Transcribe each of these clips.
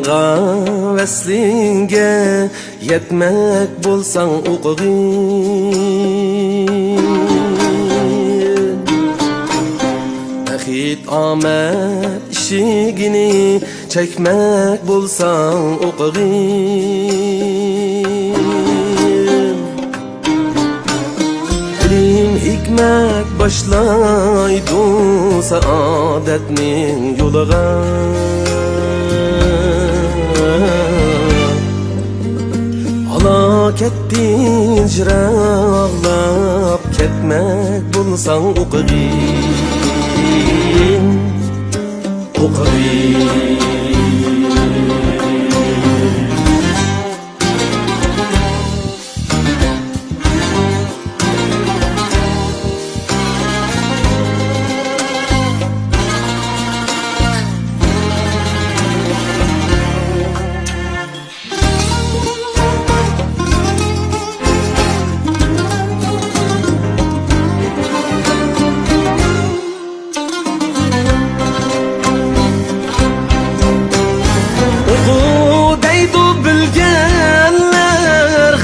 Aradığınğa veslinge yetmek bolsan uqğin Baxit amet işigini çekmek bolsan uqğin Ilim hikmet başlaydı saadetnin yoluğa Halakettin jire ağlap ketmek bulsan uqğin Uqğin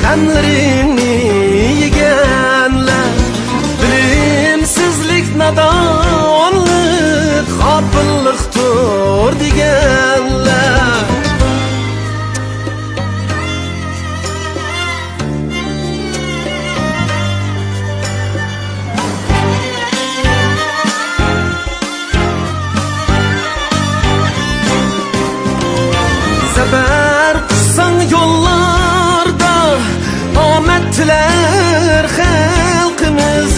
Hamlerini yegenler Bilimsizlik nadanlık Hapıllıktır digenler Sefer kuşsan yollarda Amettiler halkımız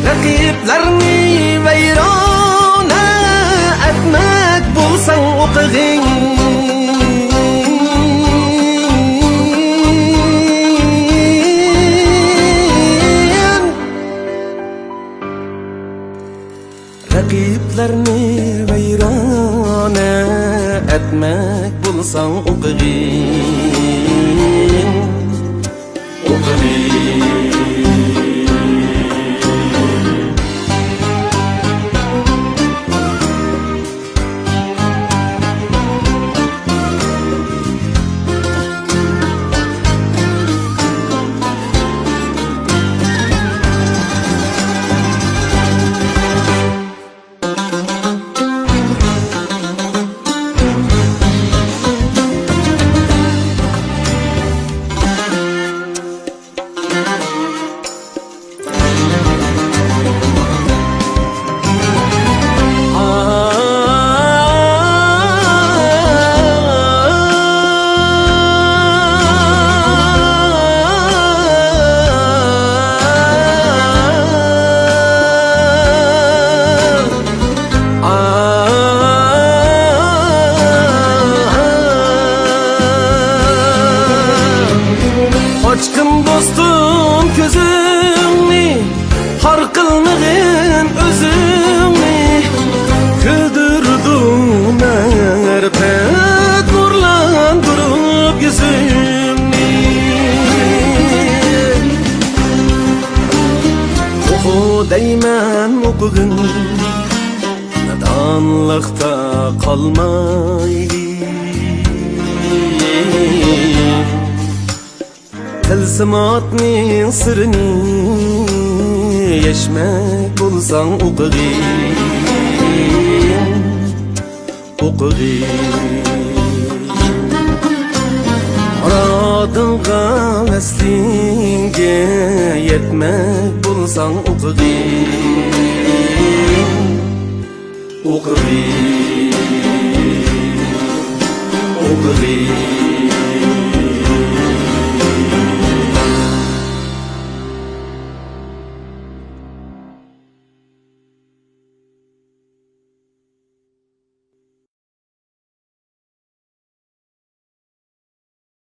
Rakiplerini veyrana etmek bulsan uqğin Rakiplerini veyrana etmek bulsan uqğin Açkın dostum gözümni Har kılmığın özümni Güldürdüm erpet Nurlandırıp yüzümni Oku değmen uqğin Nadanlıkta kalmayı Tılsimatning sirini yeshmek bulsan uqğin Uqğin Aradığınğa veslinge yetmek bulsan uqğin Uqğin Uqğin